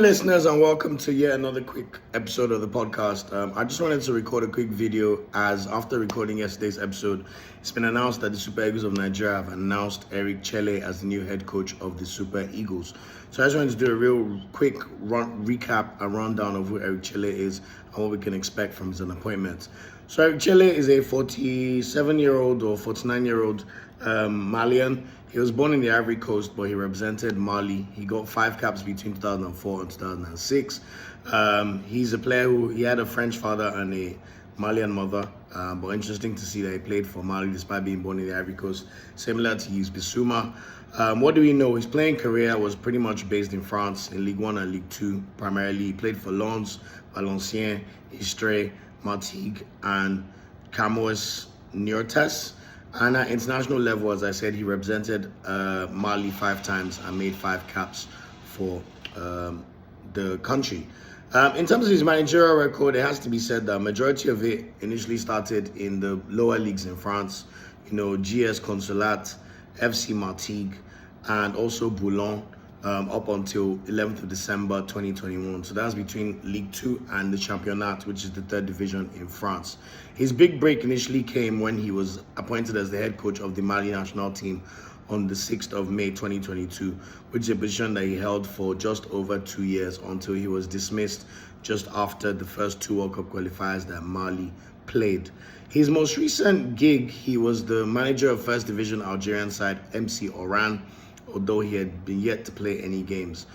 listeners, and welcome to yet another quick episode of the podcast. I just wanted to record a quick video as after recording yesterday's episode, it's been announced that the Super Eagles of Nigeria have announced Eric Chelle as the new head coach of the Super Eagles. So I just wanted to do a real quick recap and rundown of who Eric Chelle is and what we can expect from his appointment. So Eric Chelle is a 47-year-old or 49-year-old Malian. He was born in the Ivory Coast, but he represented Mali. He got 5 caps between 2004 and 2006. He's a player who he had a French father and a Malian mother. But interesting to see that he played for Mali despite being born in the Ivory Coast, similar to his Bissouma. What do we know? His playing career was pretty much based in France, in Ligue 1 and Ligue 2 primarily. He played for Lens, Valenciennes, Istres, Martigues, and Camoes Niortes. And at international level, as I said, he represented Mali 5 times and made 5 caps for the country. In terms of his managerial record, it has to be said that majority of it initially started in the lower leagues in France. You know, GS Consulat, FC Martigues, and also Boulogne up until 11th of December 2021. So that's between League 2 and the Championnat, which is the 3rd division in France. His big break initially came when he was appointed as the head coach of the Mali national team on the 6th of May 2022, which is a position that he held for just over 2 years until he was dismissed just after the first 2 World Cup qualifiers that Mali played. His most recent gig, he was the manager of 1st Division Algerian side MC Oran, although he had been yet to play any games.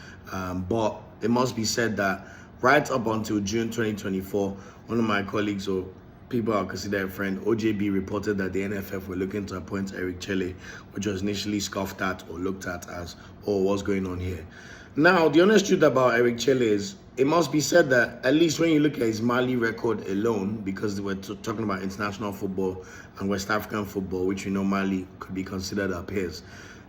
But it must be said that right up until June 2024, one of my colleagues or people I consider a friend, OJB, reported that the NFF were looking to appoint Eric Chelle, which was initially scoffed at or looked at as, oh, what's going on here? Now, the honest truth about Eric Chelle is, it must be said that at least when you look at his Mali record alone, because we're talking about international football and West African football, which we know Mali could be considered our peers.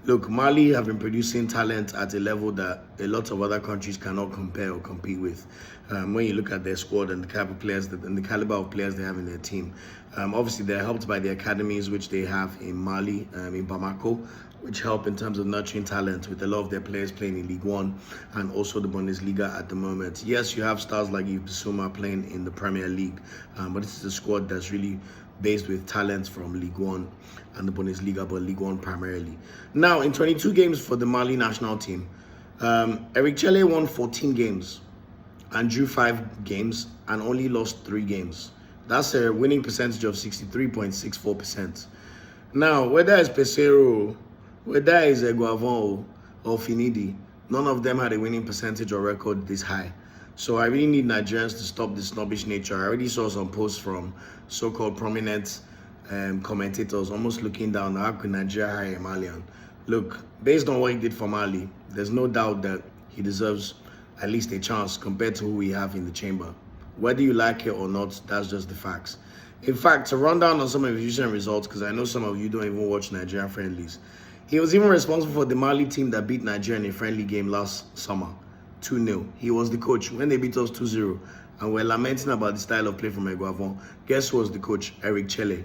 Look, Mali have been producing talent at a level that a lot of other countries cannot compare or compete with. When you look at their squad and the caliber of players they have in their team, obviously they're helped by the academies which they have in Mali, in Bamako, which help in terms of nurturing talent with a lot of their players playing in Ligue 1 and also the Bundesliga at the moment. Yes, you have stars like Bissouma playing in the Premier League, but this is a squad that's really based with talents from Ligue 1 and the Bundesliga, but Ligue 1 primarily. Now, in 22 games for the Mali national team, Eric Chelle won 14 games and drew 5 games and only lost 3 games. That's a winning percentage of 63.64%. Now, whether it's Pesero, whether it's Eguavon or Finidi, none of them had a winning percentage or record this high. So I really need Nigerians to stop this snobbish nature. I already saw some posts from so-called prominent commentators almost looking down, how could Nigeria hire a Malian? Look, based on what he did for Mali, there's no doubt that he deserves at least a chance compared to who we have in the chamber. Whether you like it or not, that's just the facts. In fact, to run down on some of his recent results, because I know some of you don't even watch Nigerian friendlies, he was even responsible for the Mali team that beat Nigeria in a friendly game last summer, 2-0. He was the coach when they beat us 2-0. And we're lamenting about the style of play from Eguavon. Guess who was the coach? Eric Chelle.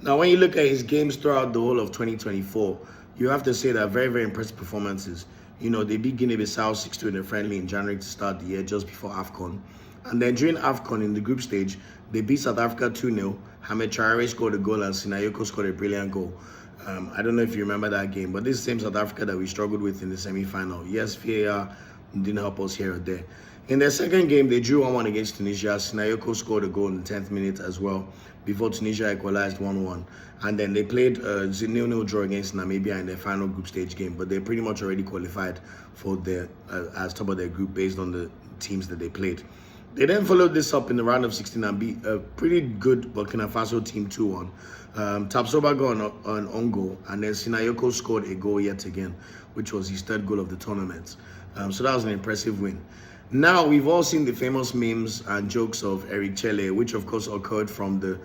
Now, when you look at his games throughout the whole of 2024, you have to say that very, very impressive performances. You know, they beat Guinea-Bissau 6-2 in a friendly in January to start the year, just before AFCON. And then during AFCON in the group stage, they beat South Africa 2-0. Hamed Traore scored a goal and Sinayoko scored a brilliant goal. I don't know if you remember that game, but this is the same South Africa that we struggled with in the semi-final. Yes, VAR didn't help us here or there. In their second game, they drew 1-1 against Tunisia. Sinayoko scored a goal in the 10th minute as well, before Tunisia equalized 1-1. And then they played a 0-0 draw against Namibia in their final group stage game, but they pretty much already qualified for their as top of their group based on the teams that they played. They then followed this up in the round of 16 and beat a pretty good Burkina Faso team 2-1. Tapsoba got an own goal, and then Sinayoko scored a goal yet again, which was his 3rd goal of the tournament. So that was an impressive win. Now, we've all seen the famous memes and jokes of Eric Chelle, which of course occurred from the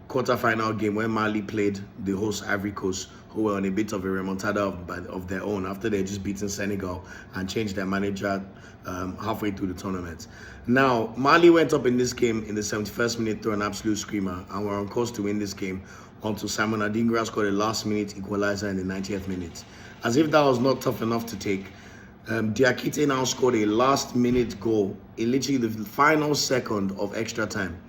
quarter-final game when Mali played the host Ivory Coast, who were on a bit of a remontada of their own after they just beaten Senegal and changed their manager halfway through the tournament. Now, Mali went up in this game in the 71st minute through an absolute screamer and were on course to win this game until Simon Adingra scored a last-minute equalizer in the 90th minute. As if that was not tough enough to take, Diakite now scored a last-minute goal in literally the final second of extra time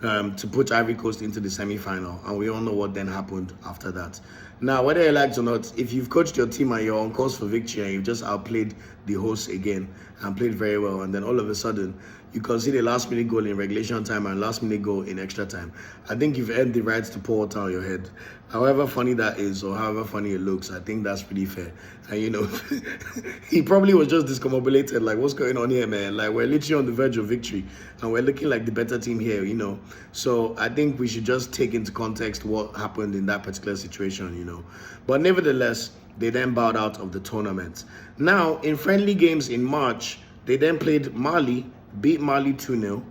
to put Ivory Coast into the semi-final, and we all know what then happened after that. Now, whether you like it or not, if you've coached your team and you're on course for victory and you've just outplayed the hosts again and played very well, and then all of a sudden you concede a last-minute goal in regulation time and last-minute goal in extra time, I think you've earned the right to pour water on your head. However funny that is, or however funny it looks, I think that's pretty fair. And you know, he probably was just discombobulated, like, what's going on here, man? Like, we're literally on the verge of victory and we're looking like the better team here, you know. So I think we should just take into context what happened in that particular situation, you know. But nevertheless, they then bowed out of the tournament. Now, in friendly games in March, they then played Mali, beat Mali 2-0,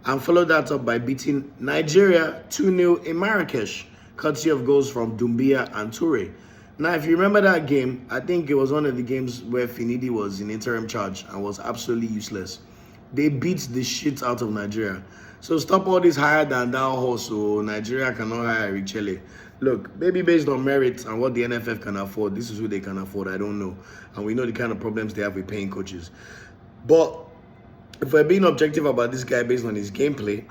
and followed that up by beating Nigeria 2-0 in Marrakesh, courtesy of goals from Doumbia and Toure. Now, if you remember that game, I think it was one of the games where Finidi was in interim charge and was absolutely useless. They beat the shit out of Nigeria. So stop all this higher than thou horse, so Nigeria cannot hire Eric Chelle. Look, maybe based on merit and what the NFF can afford, this is who they can afford, I don't know. And we know the kind of problems they have with paying coaches. But if we're being objective about this guy based on his gameplay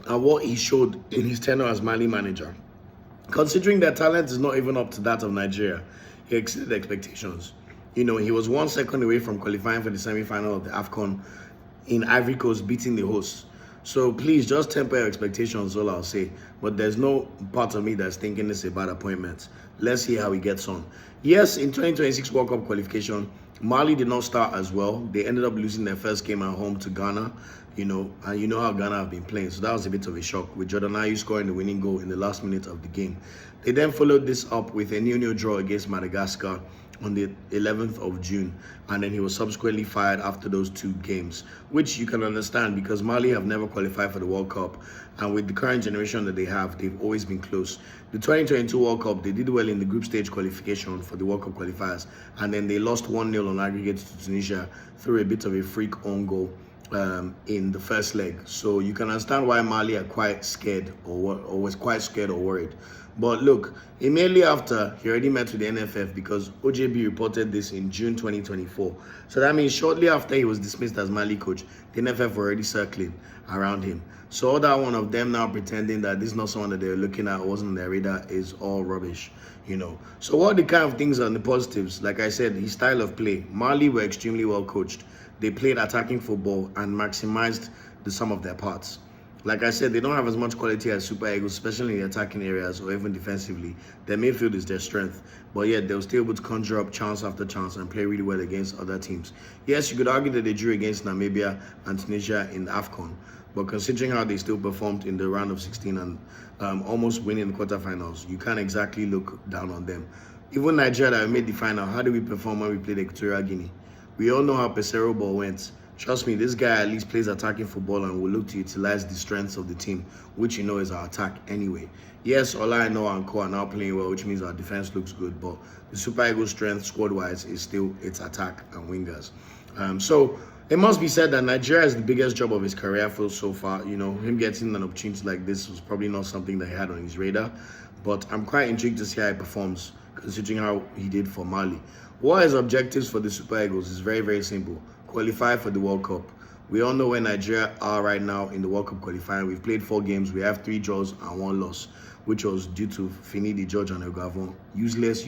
and what he showed in his tenure as Mali manager, considering their talent is not even up to that of Nigeria, he exceeded expectations. You know, he was 1 second away from qualifying for the semi-final of the AFCON in Ivory Coast, beating the hosts. So please just temper your expectations, all I'll say. But there's no part of me that's thinking it's a bad appointment. Let's see how he gets on. Yes, in 2026 World Cup qualification, Mali did not start as well. They ended up losing their first game at home to Ghana, you know, and you know how Ghana have been playing. So that was a bit of a shock, with Jordan Ayew scoring the winning goal in the last minute of the game. They then followed this up with a 0-0 draw against Madagascar on the 11th of June, and then he was subsequently fired after those 2 games, which you can understand because Mali have never qualified for the World Cup, and with the current generation that they have, they've always been close. The 2022 World Cup, they did well in the group stage qualification for the World Cup qualifiers, and then they lost 1-0 on aggregate to Tunisia through a bit of a freak own goal in the first leg. So you can understand why Mali are quite scared or was quite scared or worried. But look, immediately after, he already met with the NFF because OJB reported this in June 2024. So that means shortly after he was dismissed as Mali coach, the NFF were already circling around him. So all that one of them now pretending that this is not someone that they were looking at or wasn't on their radar is all rubbish, you know. So what are the kind of things on the positives? Like I said, his style of play. Mali were extremely well coached. They played attacking football and maximized the sum of their parts. Like I said, they don't have as much quality as Super Eagles, especially in the attacking areas or even defensively. Their midfield is their strength, but yet they'll still able to conjure up chance after chance and play really well against other teams. Yes, you could argue that they drew against Namibia and Tunisia in the AFCON, but considering how they still performed in the round of 16 and almost winning the quarterfinals, you can't exactly look down on them. Even Nigeria that made the final, how did we perform when we played Equatorial Guinea? We all know how Pesero ball went. Trust me, this guy at least plays attacking football and will look to utilize the strengths of the team, which you know is our attack anyway. Yes, Ola and Co are now playing well, which means our defense looks good, but the Super Eagles' strength squad-wise is still its attack and wingers. So it must be said that Nigeria is the biggest job of his career so far. You know, him getting an opportunity like this was probably not something that he had on his radar, but I'm quite intrigued to see how he performs, considering how he did for Mali. What his objectives for the Super Eagles is very, very simple. Qualify for the World Cup. We all know where Nigeria are right now in the World Cup qualifying. We've played 4 games. We have 3 draws and 1 loss, which was due to Finidi, George, and Ogavon. Useless.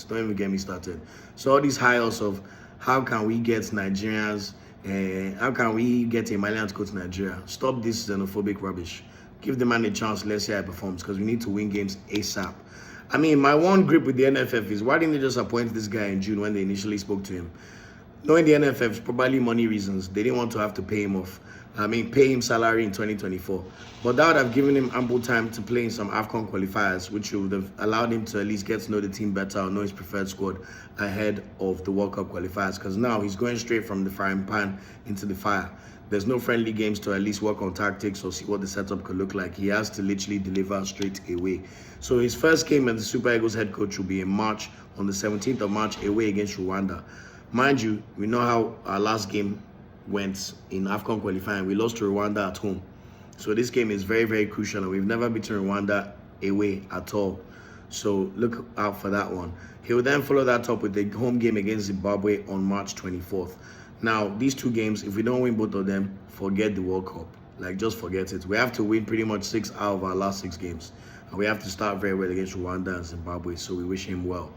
Don't even get me started. So all these hires of how can we get Nigerians, how can we get a Malian to go to Nigeria? Stop this xenophobic rubbish. Give the man a chance. Let's see how he performs, because we need to win games ASAP. I mean, my one grip with the NFF is, why didn't they just appoint this guy in June when they initially spoke to him? Knowing the NFF, probably money reasons, they didn't want to have to pay him off. Pay him salary in 2024. But that would have given him ample time to play in some AFCON qualifiers, which would have allowed him to at least get to know the team better or know his preferred squad ahead of the World Cup qualifiers. Because now he's going straight from the frying pan into the fire. There's no friendly games to at least work on tactics or see what the setup could look like. He has to literally deliver straight away. So his first game as the Super Eagles head coach will be in March, on the 17th of March, away against Rwanda. Mind you, we know how our last game went in AFCON qualifying. We lost to Rwanda at home. So this game is very, very crucial, and we've never beaten Rwanda away at all. So look out for that one. He will then follow that up with the home game against Zimbabwe on March 24th. Now, these two games, if we don't win both of them, forget the World Cup. Like, just forget it. We have to win pretty much 6 out of our last 6 games. And we have to start very well against Rwanda and Zimbabwe, so we wish him well.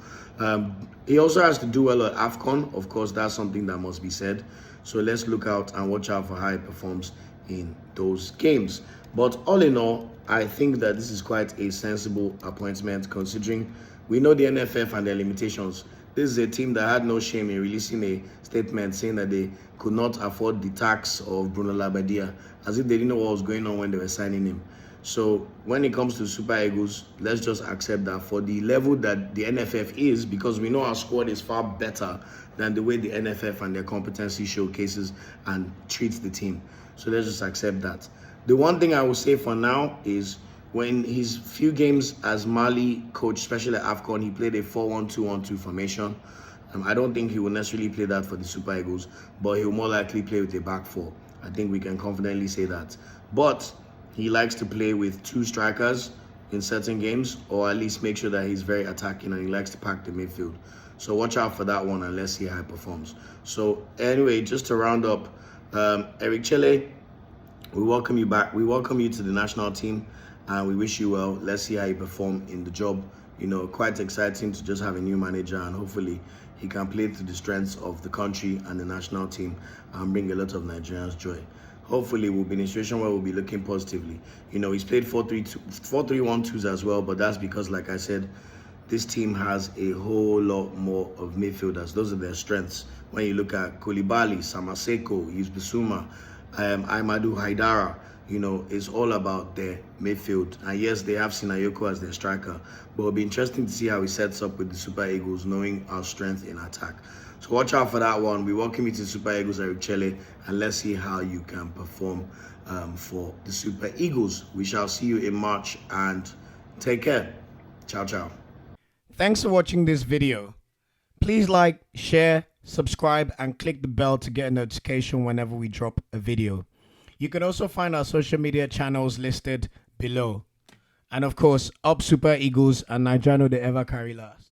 He also has to do well at AFCON. Of course, that's something that must be said. So let's look out and watch out for how he performs in those games. But all in all, I think that this is quite a sensible appointment, considering we know the NFF and their limitations. This is a team that had no shame in releasing a statement saying that they could not afford the tax of Bruno Labbadia, as if they didn't know what was going on when they were signing him. So when it comes to Super Eagles, let's just accept that for the level that the NFF is, because we know our squad is far better than the way the NFF and their competency showcases and treats the team. So let's just accept that. The one thing I will say for now is when his few games as Mali coach, especially at AFCON, he played a 4-1-2-1-2 formation. I don't think he will necessarily play that for the Super Eagles, but he'll more likely play with a back four. I think we can confidently say that. But he likes to play with 2 strikers in certain games, or at least make sure that he's very attacking, and he likes to pack the midfield. So watch out for that one and let's see how he performs. So anyway, just to round up, Eric Chelle, we welcome you back. We welcome you to the national team and we wish you well. Let's see how you perform in the job. You know, quite exciting to just have a new manager, and hopefully he can play to the strengths of the country and the national team and bring a lot of Nigerians joy. Hopefully we'll be in a situation where we'll be looking positively. You know, he's played 4-3-1-2s as well, but that's because, like I said, this team has a whole lot more of midfielders. Those are their strengths. When you look at Koulibaly, Samaseko, Yus Bissouma, Amadou Haidara, you know, it's all about their midfield. And yes, they have Sinayoko as their striker, but it'll be interesting to see how he sets up with the Super Eagles, knowing our strength in attack. So watch out for that one. We welcome you to the Super Eagles, Eric Chelle, and let's see how you can perform for the Super Eagles. We shall see you in March, and take care. Ciao, ciao. Thanks for watching this video. Please like, share, subscribe, and click the bell to get a notification whenever we drop a video. You can also find our social media channels listed below. And of course, up Super Eagles and Nigerian, they ever carry last.